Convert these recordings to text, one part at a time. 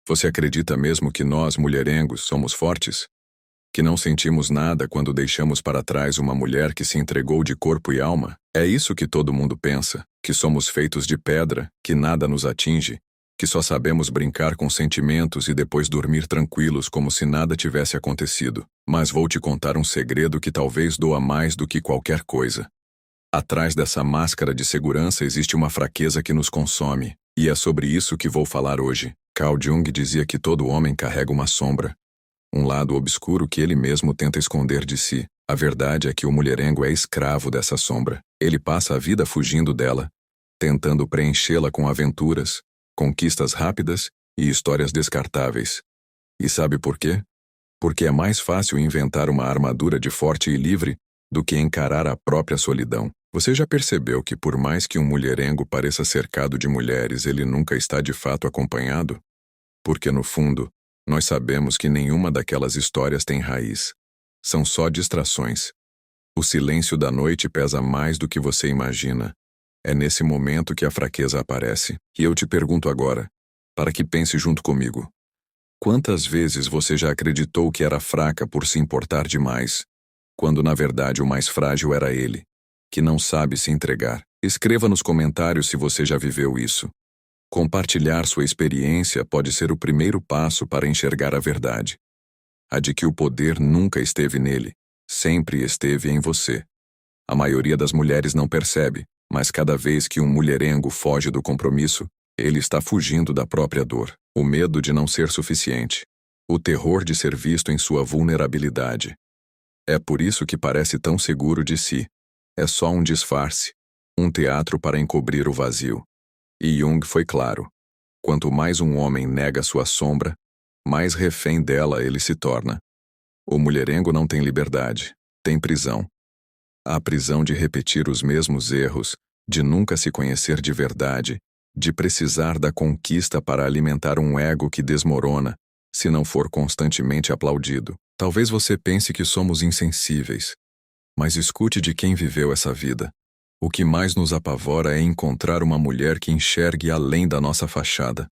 Você acredita mesmo que nós, mulherengos, somos fortes? Que não sentimos nada quando deixamos para trás uma mulher que se entregou de corpo e alma? É isso que todo mundo pensa, que somos feitos de pedra, que nada nos atinge, que só sabemos brincar com sentimentos e depois dormir tranquilos como se nada tivesse acontecido. Mas vou te contar um segredo que talvez doa mais do que qualquer coisa. Atrás dessa máscara de segurança existe uma fraqueza que nos consome, e é sobre isso que vou falar hoje. Carl Jung dizia que todo homem carrega uma sombra, um lado obscuro que ele mesmo tenta esconder de si. A verdade é que o mulherengo é escravo dessa sombra. Ele passa a vida fugindo dela, tentando preenchê-la com aventuras, conquistas rápidas e histórias descartáveis. E sabe por quê? Porque é mais fácil inventar uma armadura de forte e livre do que encarar a própria solidão. Você já percebeu que por mais que um mulherengo pareça cercado de mulheres, ele nunca está de fato acompanhado? Porque no fundo, nós sabemos que nenhuma daquelas histórias tem raiz. São só distrações. O silêncio da noite pesa mais do que você imagina. É nesse momento que a fraqueza aparece. E eu te pergunto agora, para que pense junto comigo. Quantas vezes você já acreditou que era fraca por se importar demais, quando na verdade o mais frágil era ele, que não sabe se entregar? Escreva nos comentários se você já viveu isso. Compartilhar sua experiência pode ser o primeiro passo para enxergar a verdade. A de que o poder nunca esteve nele, sempre esteve em você. A maioria das mulheres não percebe, mas cada vez que um mulherengo foge do compromisso, ele está fugindo da própria dor, o medo de não ser suficiente, o terror de ser visto em sua vulnerabilidade. É por isso que parece tão seguro de si. É só um disfarce, um teatro para encobrir o vazio. E Jung foi claro. Quanto mais um homem nega sua sombra, mais refém dela ele se torna. O mulherengo não tem liberdade, tem prisão. A prisão de repetir os mesmos erros, de nunca se conhecer de verdade, de precisar da conquista para alimentar um ego que desmorona, se não for constantemente aplaudido. Talvez você pense que somos insensíveis, mas escute de quem viveu essa vida. O que mais nos apavora é encontrar uma mulher que enxergue além da nossa fachada.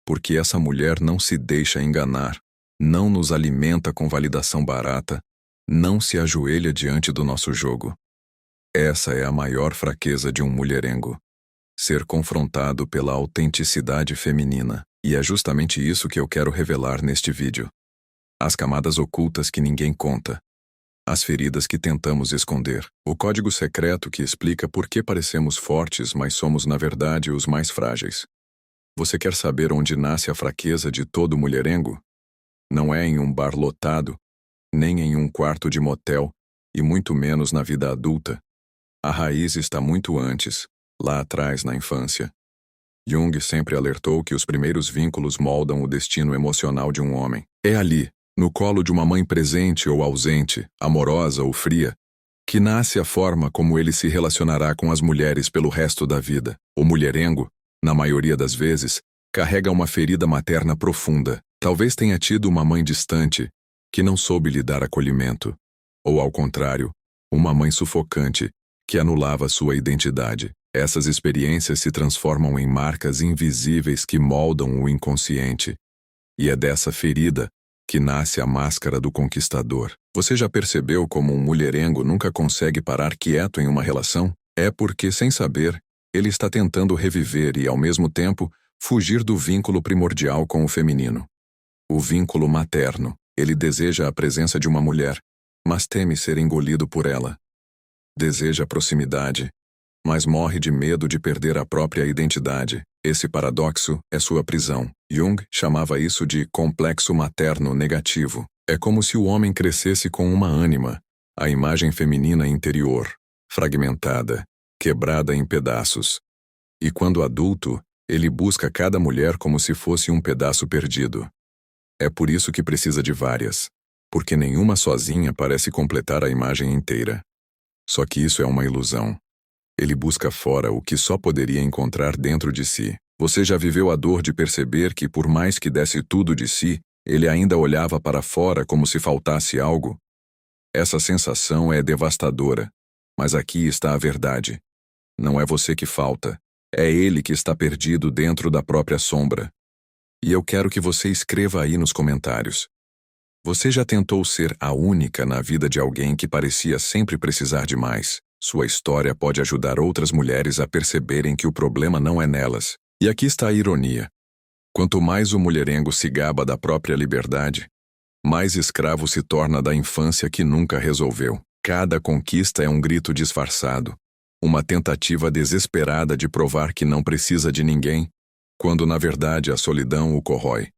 Porque essa mulher não se deixa enganar, não nos alimenta com validação barata, não se ajoelha diante do nosso jogo. Essa é a maior fraqueza de um mulherengo. Ser confrontado pela autenticidade feminina. E é justamente isso que eu quero revelar neste vídeo. As camadas ocultas que ninguém conta. As feridas que tentamos esconder. O código secreto que explica por que parecemos fortes, mas somos na verdade os mais frágeis. Você quer saber onde nasce a fraqueza de todo mulherengo? Não é em um bar lotado, nem em um quarto de motel, e muito menos na vida adulta. A raiz está muito antes, lá atrás na infância. Jung sempre alertou que os primeiros vínculos moldam o destino emocional de um homem. É ali, no colo de uma mãe presente ou ausente, amorosa ou fria, que nasce a forma como ele se relacionará com as mulheres pelo resto da vida. O mulherengo, na maioria das vezes, carrega uma ferida materna profunda. Talvez tenha tido uma mãe distante, que não soube lhe dar acolhimento. Ou, ao contrário, uma mãe sufocante, que anulava sua identidade. Essas experiências se transformam em marcas invisíveis que moldam o inconsciente. E é dessa ferida que nasce a máscara do conquistador. Você já percebeu como um mulherengo nunca consegue parar quieto em uma relação? É porque, sem saber, ele está tentando reviver e, ao mesmo tempo, fugir do vínculo primordial com o feminino. O vínculo materno. Ele deseja a presença de uma mulher, mas teme ser engolido por ela. Deseja proximidade, mas morre de medo de perder a própria identidade. Esse paradoxo é sua prisão. Jung chamava isso de complexo materno negativo. É como se o homem crescesse com uma ânima, a imagem feminina interior, fragmentada, quebrada em pedaços. E quando adulto, ele busca cada mulher como se fosse um pedaço perdido. É por isso que precisa de várias, porque nenhuma sozinha parece completar a imagem inteira. Só que isso é uma ilusão. Ele busca fora o que só poderia encontrar dentro de si. Você já viveu a dor de perceber que, por mais que desse tudo de si, ele ainda olhava para fora como se faltasse algo? Essa sensação é devastadora, mas aqui está a verdade. Não é você que falta, é ele que está perdido dentro da própria sombra. E eu quero que você escreva aí nos comentários. Você já tentou ser a única na vida de alguém que parecia sempre precisar de mais? Sua história pode ajudar outras mulheres a perceberem que o problema não é nelas. E aqui está a ironia. Quanto mais o mulherengo se gaba da própria liberdade, mais escravo se torna da infância que nunca resolveu. Cada conquista é um grito disfarçado, uma tentativa desesperada de provar que não precisa de ninguém, quando na verdade a solidão o corrói.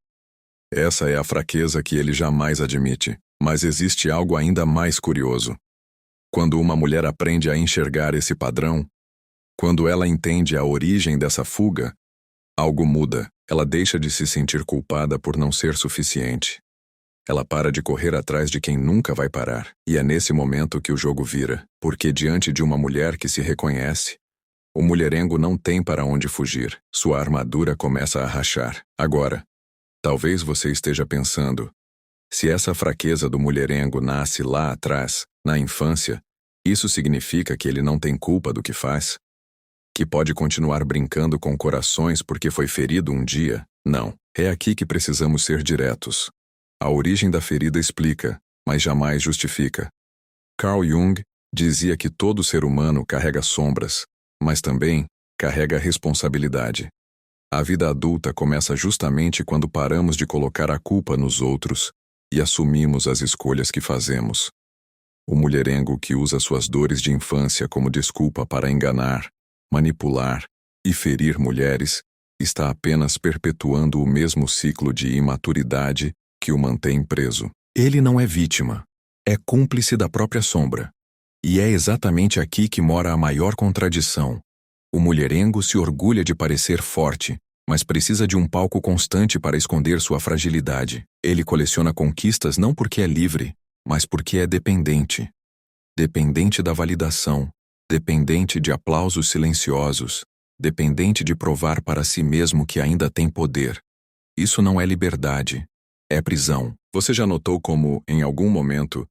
Essa é a fraqueza que ele jamais admite, mas existe algo ainda mais curioso. Quando uma mulher aprende a enxergar esse padrão, quando ela entende a origem dessa fuga, algo muda. Ela deixa de se sentir culpada por não ser suficiente. Ela para de correr atrás de quem nunca vai parar. E é nesse momento que o jogo vira, porque diante de uma mulher que se reconhece, o mulherengo não tem para onde fugir. Sua armadura começa a rachar. Agora, talvez você esteja pensando, se essa fraqueza do mulherengo nasce lá atrás, na infância, isso significa que ele não tem culpa do que faz? Que pode continuar brincando com corações porque foi ferido um dia? Não. É aqui que precisamos ser diretos. A origem da ferida explica, mas jamais justifica. Carl Jung dizia que todo ser humano carrega sombras, mas também carrega responsabilidade. A vida adulta começa justamente quando paramos de colocar a culpa nos outros e assumimos as escolhas que fazemos. O mulherengo que usa suas dores de infância como desculpa para enganar, manipular e ferir mulheres está apenas perpetuando o mesmo ciclo de imaturidade que o mantém preso. Ele não é vítima, é cúmplice da própria sombra. E é exatamente aqui que mora a maior contradição. O mulherengo se orgulha de parecer forte, mas precisa de um palco constante para esconder sua fragilidade. Ele coleciona conquistas não porque é livre, mas porque é dependente. Dependente da validação, dependente de aplausos silenciosos, dependente de provar para si mesmo que ainda tem poder. Isso não é liberdade, é prisão. Você já notou como, em algum momento,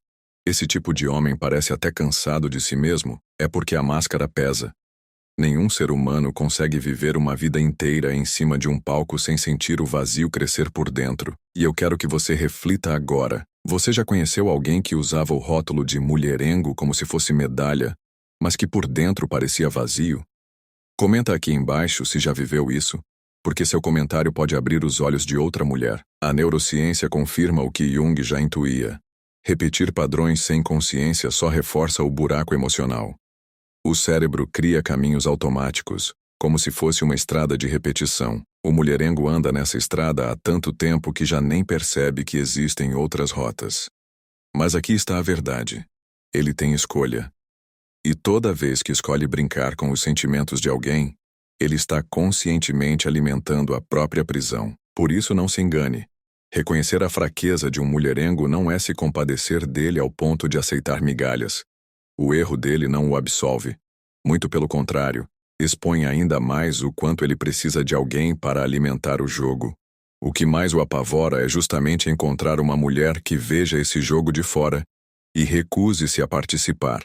esse tipo de homem parece até cansado de si mesmo? É porque a máscara pesa. Nenhum ser humano consegue viver uma vida inteira em cima de um palco sem sentir o vazio crescer por dentro. E eu quero que você reflita agora. Você já conheceu alguém que usava o rótulo de mulherengo como se fosse medalha, mas que por dentro parecia vazio? Comenta aqui embaixo se já viveu isso, porque seu comentário pode abrir os olhos de outra mulher. A neurociência confirma o que Jung já intuía. Repetir padrões sem consciência só reforça o buraco emocional. O cérebro cria caminhos automáticos, como se fosse uma estrada de repetição. O mulherengo anda nessa estrada há tanto tempo que já nem percebe que existem outras rotas. Mas aqui está a verdade. Ele tem escolha. E toda vez que escolhe brincar com os sentimentos de alguém, ele está conscientemente alimentando a própria prisão. Por isso não se engane. Reconhecer a fraqueza de um mulherengo não é se compadecer dele ao ponto de aceitar migalhas. O erro dele não o absolve. Muito pelo contrário, expõe ainda mais o quanto ele precisa de alguém para alimentar o jogo. O que mais o apavora é justamente encontrar uma mulher que veja esse jogo de fora e recuse-se a participar.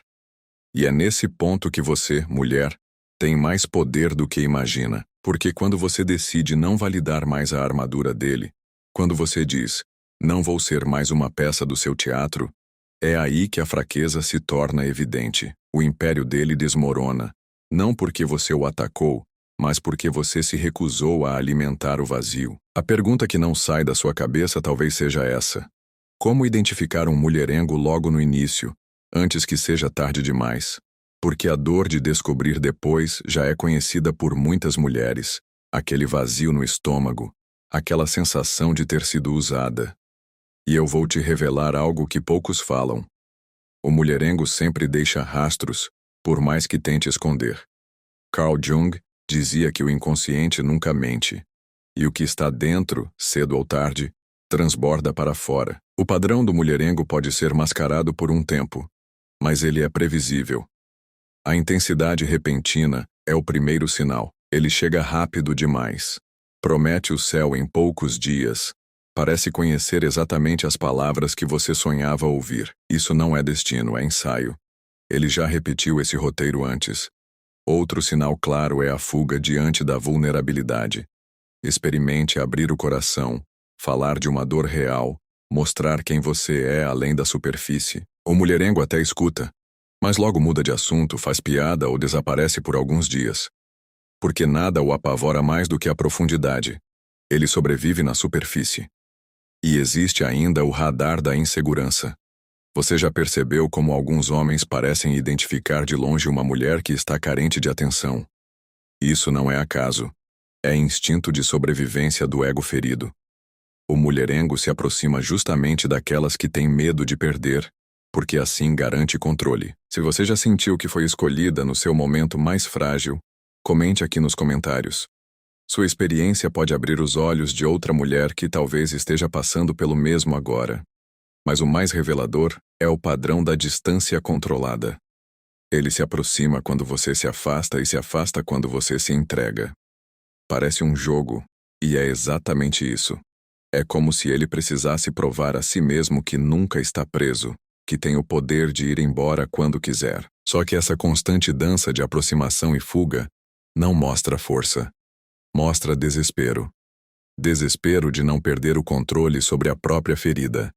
E é nesse ponto que você, mulher, tem mais poder do que imagina. Porque quando você decide não validar mais a armadura dele, quando você diz, não vou ser mais uma peça do seu teatro, é aí que a fraqueza se torna evidente. O império dele desmorona, não porque você o atacou, mas porque você se recusou a alimentar o vazio. A pergunta que não sai da sua cabeça talvez seja essa: como identificar um mulherengo logo no início, antes que seja tarde demais? Porque a dor de descobrir depois já é conhecida por muitas mulheres. Aquele vazio no estômago, aquela sensação de ter sido usada. E eu vou te revelar algo que poucos falam. O mulherengo sempre deixa rastros, por mais que tente esconder. Carl Jung dizia que o inconsciente nunca mente. E o que está dentro, cedo ou tarde, transborda para fora. O padrão do mulherengo pode ser mascarado por um tempo, mas ele é previsível. A intensidade repentina é o primeiro sinal. Ele chega rápido demais. Promete o céu em poucos dias. Parece conhecer exatamente as palavras que você sonhava ouvir. Isso não é destino, é ensaio. Ele já repetiu esse roteiro antes. Outro sinal claro é a fuga diante da vulnerabilidade. Experimente abrir o coração, falar de uma dor real, mostrar quem você é além da superfície. O mulherengo até escuta, mas logo muda de assunto, faz piada ou desaparece por alguns dias. Porque nada o apavora mais do que a profundidade. Ele sobrevive na superfície. E existe ainda o radar da insegurança. Você já percebeu como alguns homens parecem identificar de longe uma mulher que está carente de atenção? Isso não é acaso. É instinto de sobrevivência do ego ferido. O mulherengo se aproxima justamente daquelas que têm medo de perder, porque assim garante controle. Se você já sentiu que foi escolhida no seu momento mais frágil, comente aqui nos comentários. Sua experiência pode abrir os olhos de outra mulher que talvez esteja passando pelo mesmo agora. Mas o mais revelador é o padrão da distância controlada. Ele se aproxima quando você se afasta e se afasta quando você se entrega. Parece um jogo, e é exatamente isso. É como se ele precisasse provar a si mesmo que nunca está preso, que tem o poder de ir embora quando quiser. Só que essa constante dança de aproximação e fuga não mostra força. Mostra desespero. Desespero de não perder o controle sobre a própria ferida.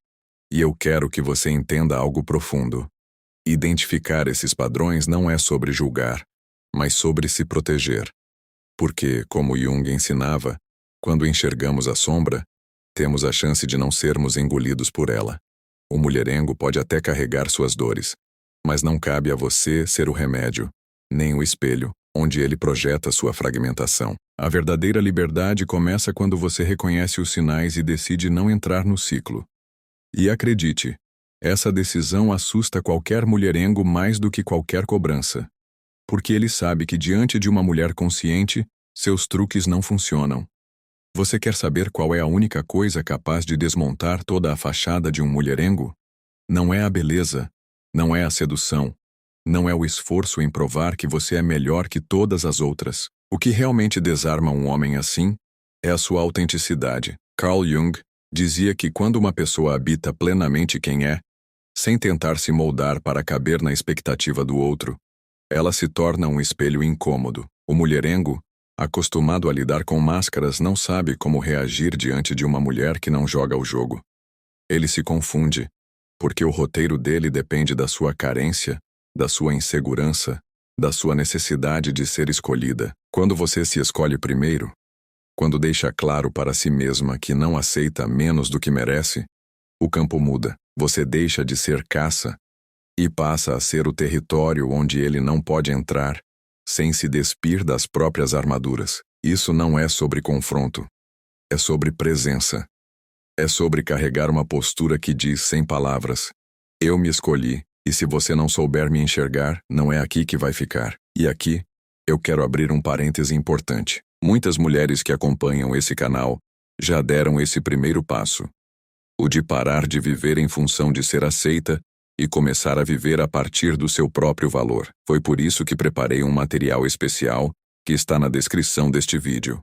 E eu quero que você entenda algo profundo. Identificar esses padrões não é sobre julgar, mas sobre se proteger. Porque, como Jung ensinava, quando enxergamos a sombra, temos a chance de não sermos engolidos por ela. O mulherengo pode até carregar suas dores, mas não cabe a você ser o remédio, nem o espelho, onde ele projeta sua fragmentação. A verdadeira liberdade começa quando você reconhece os sinais e decide não entrar no ciclo. E acredite, essa decisão assusta qualquer mulherengo mais do que qualquer cobrança. Porque ele sabe que diante de uma mulher consciente, seus truques não funcionam. Você quer saber qual é a única coisa capaz de desmontar toda a fachada de um mulherengo? Não é a beleza, não é a sedução, não é o esforço em provar que você é melhor que todas as outras. O que realmente desarma um homem assim é a sua autenticidade. Carl Jung dizia que quando uma pessoa habita plenamente quem é, sem tentar se moldar para caber na expectativa do outro, ela se torna um espelho incômodo. O mulherengo, acostumado a lidar com máscaras, não sabe como reagir diante de uma mulher que não joga o jogo. Ele se confunde, porque o roteiro dele depende da sua carência, da sua insegurança, da sua necessidade de ser escolhida. Quando você se escolhe primeiro, quando deixa claro para si mesma que não aceita menos do que merece, o campo muda. Você deixa de ser caça e passa a ser o território onde ele não pode entrar, sem se despir das próprias armaduras. Isso não é sobre confronto. É sobre presença. É sobre carregar uma postura que diz sem palavras: eu me escolhi, e se você não souber me enxergar, não é aqui que vai ficar. E aqui, eu quero abrir um parêntese importante. Muitas mulheres que acompanham esse canal já deram esse primeiro passo. O de parar de viver em função de ser aceita e começar a viver a partir do seu próprio valor. Foi por isso que preparei um material especial que está na descrição deste vídeo.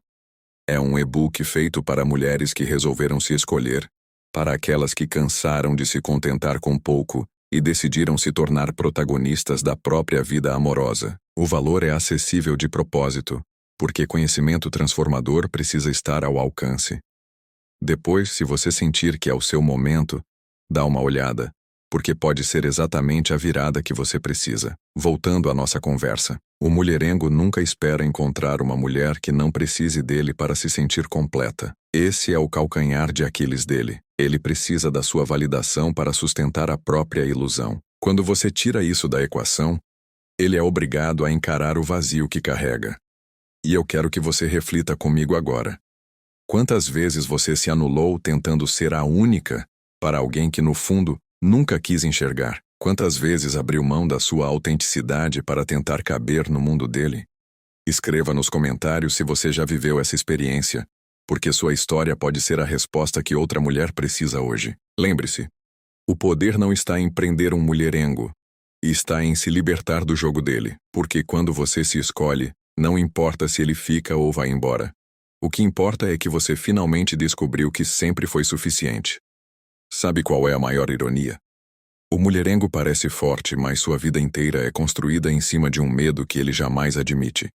É um e-book feito para mulheres que resolveram se escolher, para aquelas que cansaram de se contentar com pouco e decidiram se tornar protagonistas da própria vida amorosa. O valor é acessível de propósito, porque conhecimento transformador precisa estar ao alcance. Depois, se você sentir que é o seu momento, dá uma olhada, porque pode ser exatamente a virada que você precisa. Voltando à nossa conversa, o mulherengo nunca espera encontrar uma mulher que não precise dele para se sentir completa. Esse é o calcanhar de Aquiles dele. Ele precisa da sua validação para sustentar a própria ilusão. Quando você tira isso da equação, ele é obrigado a encarar o vazio que carrega. E eu quero que você reflita comigo agora. Quantas vezes você se anulou tentando ser a única para alguém que, no fundo, nunca quis enxergar? Quantas vezes abriu mão da sua autenticidade para tentar caber no mundo dele? Escreva nos comentários se você já viveu essa experiência, porque sua história pode ser a resposta que outra mulher precisa hoje. Lembre-se, o poder não está em prender um mulherengo, está em se libertar do jogo dele, porque quando você se escolhe, não importa se ele fica ou vai embora. O que importa é que você finalmente descobriu que sempre foi suficiente. Sabe qual é a maior ironia? O mulherengo parece forte, mas sua vida inteira é construída em cima de um medo que ele jamais admite.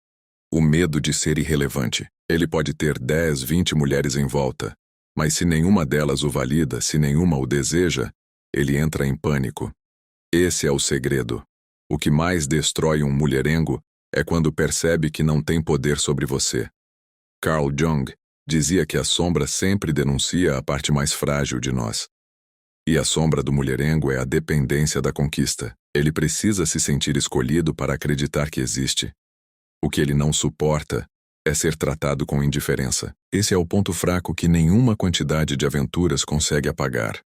O medo de ser irrelevante. Ele pode ter 10, 20 mulheres em volta, mas se nenhuma delas o valida, se nenhuma o deseja, ele entra em pânico. Esse é o segredo. O que mais destrói um mulherengo é quando percebe que não tem poder sobre você. Carl Jung dizia que a sombra sempre denuncia a parte mais frágil de nós. E a sombra do mulherengo é a dependência da conquista. Ele precisa se sentir escolhido para acreditar que existe. O que ele não suporta é ser tratado com indiferença. Esse é o ponto fraco que nenhuma quantidade de aventuras consegue apagar.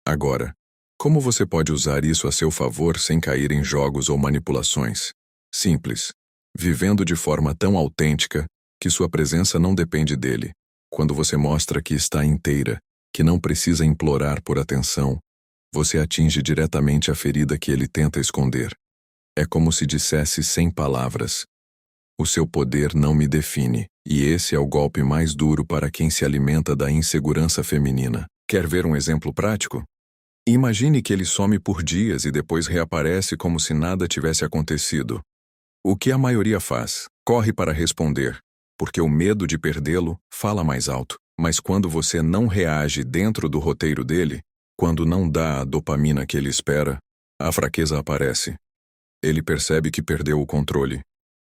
Agora, como você pode usar isso a seu favor sem cair em jogos ou manipulações? Simples. Vivendo de forma tão autêntica que sua presença não depende dele. Quando você mostra que está inteira, que não precisa implorar por atenção, você atinge diretamente a ferida que ele tenta esconder. É como se dissesse sem palavras: o seu poder não me define, e esse é o golpe mais duro para quem se alimenta da insegurança feminina. Quer ver um exemplo prático? Imagine que ele some por dias e depois reaparece como se nada tivesse acontecido. O que a maioria faz? Corre para responder, porque o medo de perdê-lo fala mais alto. Mas quando você não reage dentro do roteiro dele, quando não dá a dopamina que ele espera, a fraqueza aparece. Ele percebe que perdeu o controle.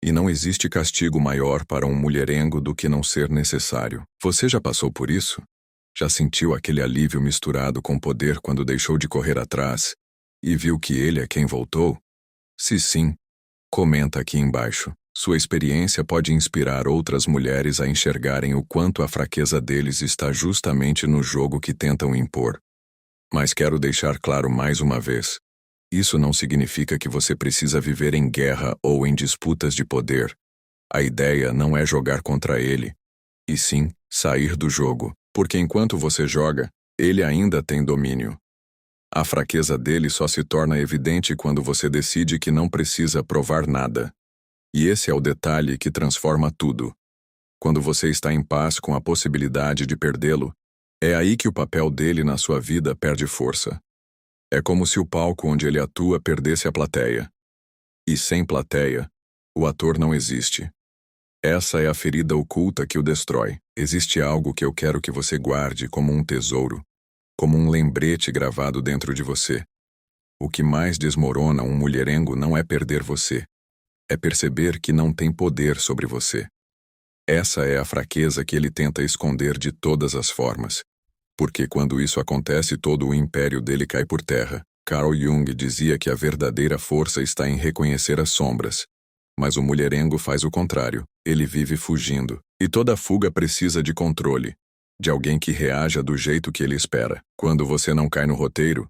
E não existe castigo maior para um mulherengo do que não ser necessário. Você já passou por isso? Já sentiu aquele alívio misturado com poder quando deixou de correr atrás e viu que ele é quem voltou? Se sim, comenta aqui embaixo. Sua experiência pode inspirar outras mulheres a enxergarem o quanto a fraqueza deles está justamente no jogo que tentam impor. Mas quero deixar claro mais uma vez: isso não significa que você precisa viver em guerra ou em disputas de poder. A ideia não é jogar contra ele, e sim sair do jogo, porque enquanto você joga, ele ainda tem domínio. A fraqueza dele só se torna evidente quando você decide que não precisa provar nada. E esse é o detalhe que transforma tudo. Quando você está em paz com a possibilidade de perdê-lo, é aí que o papel dele na sua vida perde força. É como se o palco onde ele atua perdesse a plateia. E sem plateia, o ator não existe. Essa é a ferida oculta que o destrói. Existe algo que eu quero que você guarde como um tesouro, como um lembrete gravado dentro de você. O que mais desmorona um mulherengo não é perder você. É perceber que não tem poder sobre você. Essa é a fraqueza que ele tenta esconder de todas as formas. Porque quando isso acontece, todo o império dele cai por terra. Carl Jung dizia que a verdadeira força está em reconhecer as sombras. Mas o mulherengo faz o contrário. Ele vive fugindo. E toda fuga precisa de controle. De alguém que reaja do jeito que ele espera. Quando você não cai no roteiro,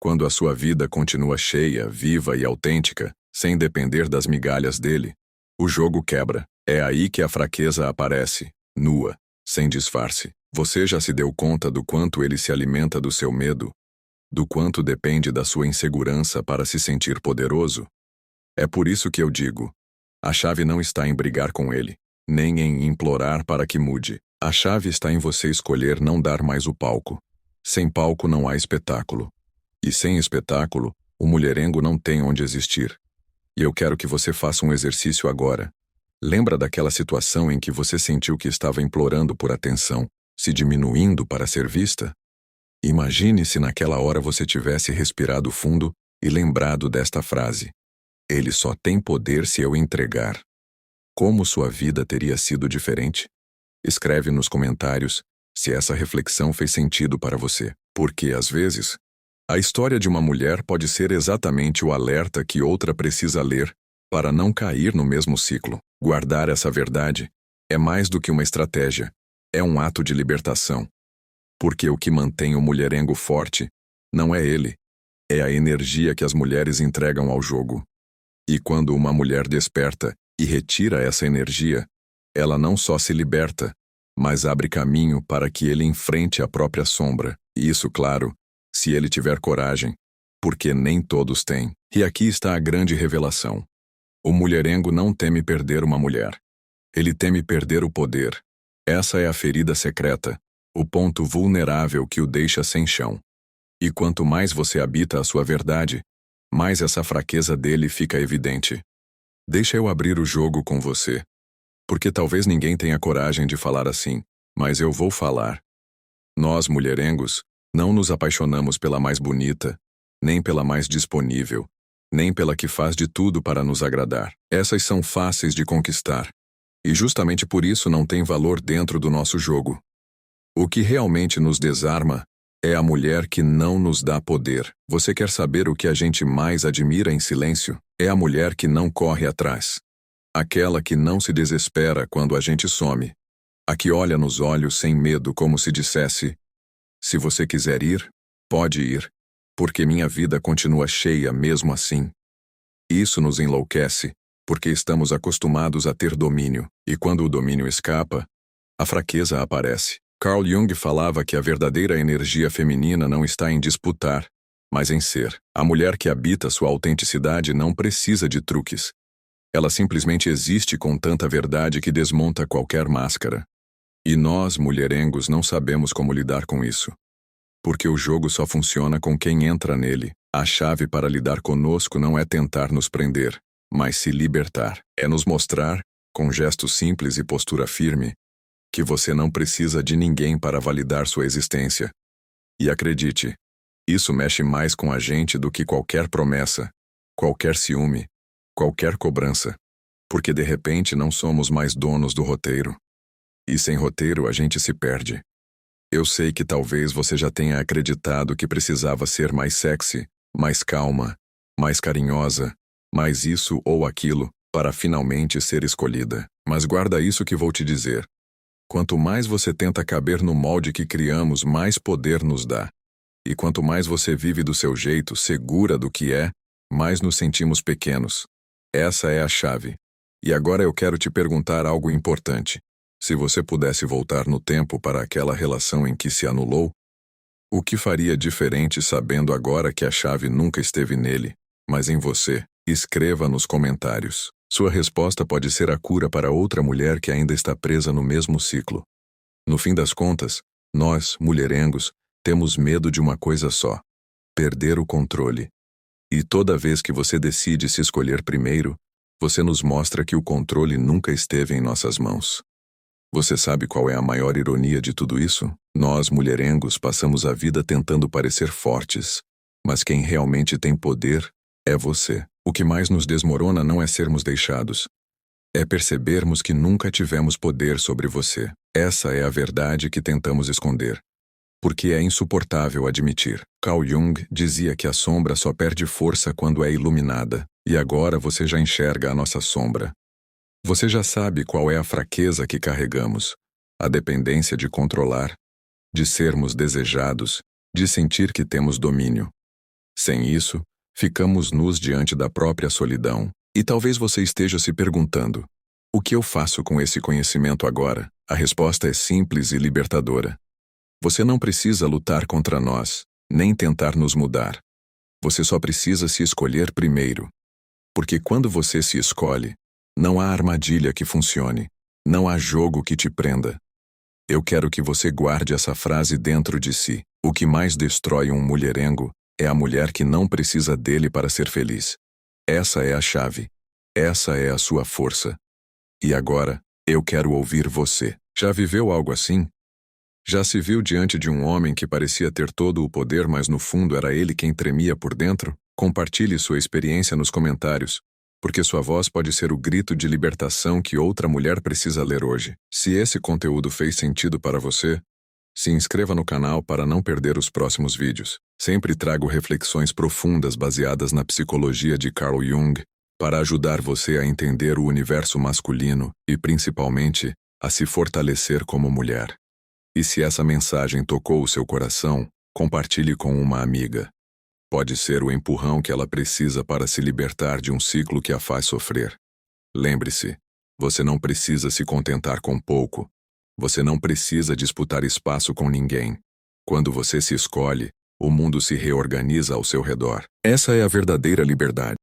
quando a sua vida continua cheia, viva e autêntica, sem depender das migalhas dele, o jogo quebra. É aí que a fraqueza aparece, nua, sem disfarce. Você já se deu conta do quanto ele se alimenta do seu medo? Do quanto depende da sua insegurança para se sentir poderoso? É por isso que eu digo: a chave não está em brigar com ele, nem em implorar para que mude. A chave está em você escolher não dar mais o palco. Sem palco não há espetáculo. E sem espetáculo, o mulherengo não tem onde existir. E eu quero que você faça um exercício agora. Lembra daquela situação em que você sentiu que estava implorando por atenção, se diminuindo para ser vista? Imagine se naquela hora você tivesse respirado fundo e lembrado desta frase: ele só tem poder se eu entregar. Como sua vida teria sido diferente? Escreve nos comentários se essa reflexão fez sentido para você. Porque, às vezes, a história de uma mulher pode ser exatamente o alerta que outra precisa ler para não cair no mesmo ciclo. Guardar essa verdade é mais do que uma estratégia, é um ato de libertação. Porque o que mantém o mulherengo forte não é ele, é a energia que as mulheres entregam ao jogo. E quando uma mulher desperta e retira essa energia, ela não só se liberta, mas abre caminho para que ele enfrente a própria sombra. E isso, claro, se ele tiver coragem, porque nem todos têm. E aqui está a grande revelação. O mulherengo não teme perder uma mulher. Ele teme perder o poder. Essa é a ferida secreta, o ponto vulnerável que o deixa sem chão. E quanto mais você habita a sua verdade, mais essa fraqueza dele fica evidente. Deixa eu abrir o jogo com você. Porque talvez ninguém tenha coragem de falar assim, mas eu vou falar. Nós, mulherengos, não nos apaixonamos pela mais bonita, nem pela mais disponível, nem pela que faz de tudo para nos agradar. Essas são fáceis de conquistar. E justamente por isso não tem valor dentro do nosso jogo. O que realmente nos desarma é a mulher que não nos dá poder. Você quer saber o que a gente mais admira em silêncio? É a mulher que não corre atrás. Aquela que não se desespera quando a gente some. A que olha nos olhos sem medo como se dissesse: se você quiser ir, pode ir, porque minha vida continua cheia mesmo assim. Isso nos enlouquece, porque estamos acostumados a ter domínio, e quando o domínio escapa, a fraqueza aparece. Carl Jung falava que a verdadeira energia feminina não está em disputar, mas em ser. A mulher que habita sua autenticidade não precisa de truques. Ela simplesmente existe com tanta verdade que desmonta qualquer máscara. E nós, mulherengos, não sabemos como lidar com isso. Porque o jogo só funciona com quem entra nele. A chave para lidar conosco não é tentar nos prender, mas se libertar. É nos mostrar, com gestos simples e postura firme, que você não precisa de ninguém para validar sua existência. E acredite, isso mexe mais com a gente do que qualquer promessa, qualquer ciúme, qualquer cobrança. Porque de repente não somos mais donos do roteiro. E sem roteiro a gente se perde. Eu sei que talvez você já tenha acreditado que precisava ser mais sexy, mais calma, mais carinhosa, mais isso ou aquilo, para finalmente ser escolhida. Mas guarda isso que vou te dizer. Quanto mais você tenta caber no molde que criamos, mais poder nos dá. E quanto mais você vive do seu jeito, segura do que é, mais nos sentimos pequenos. Essa é a chave. E agora eu quero te perguntar algo importante. Se você pudesse voltar no tempo para aquela relação em que se anulou, o que faria diferente sabendo agora que a chave nunca esteve nele, mas em você? Escreva nos comentários. Sua resposta pode ser a cura para outra mulher que ainda está presa no mesmo ciclo. No fim das contas, nós, mulherengos, temos medo de uma coisa só: perder o controle. E toda vez que você decide se escolher primeiro, você nos mostra que o controle nunca esteve em nossas mãos. Você sabe qual é a maior ironia de tudo isso? Nós, mulherengos, passamos a vida tentando parecer fortes, mas quem realmente tem poder é você. O que mais nos desmorona não é sermos deixados. É percebermos que nunca tivemos poder sobre você. Essa é a verdade que tentamos esconder. Porque é insuportável admitir. Carl Jung dizia que a sombra só perde força quando é iluminada. E agora você já enxerga a nossa sombra. Você já sabe qual é a fraqueza que carregamos. A dependência de controlar, de sermos desejados, de sentir que temos domínio. Sem isso, ficamos nus diante da própria solidão. E talvez você esteja se perguntando: o que eu faço com esse conhecimento agora? A resposta é simples e libertadora. Você não precisa lutar contra nós, nem tentar nos mudar. Você só precisa se escolher primeiro. Porque quando você se escolhe, não há armadilha que funcione, não há jogo que te prenda. Eu quero que você guarde essa frase dentro de si. O que mais destrói um mulherengo é a mulher que não precisa dele para ser feliz. Essa é a chave. Essa é a sua força. E agora, eu quero ouvir você. Já viveu algo assim? Já se viu diante de um homem que parecia ter todo o poder, mas no fundo era ele quem tremia por dentro? Compartilhe sua experiência nos comentários, porque sua voz pode ser o grito de libertação que outra mulher precisa ler hoje. Se esse conteúdo fez sentido para você, se inscreva no canal para não perder os próximos vídeos. Sempre trago reflexões profundas baseadas na psicologia de Carl Jung, para ajudar você a entender o universo masculino e, principalmente, a se fortalecer como mulher. E se essa mensagem tocou o seu coração, compartilhe com uma amiga. Pode ser o empurrão que ela precisa para se libertar de um ciclo que a faz sofrer. Lembre-se, você não precisa se contentar com pouco. Você não precisa disputar espaço com ninguém. Quando você se escolhe, o mundo se reorganiza ao seu redor. Essa é a verdadeira liberdade.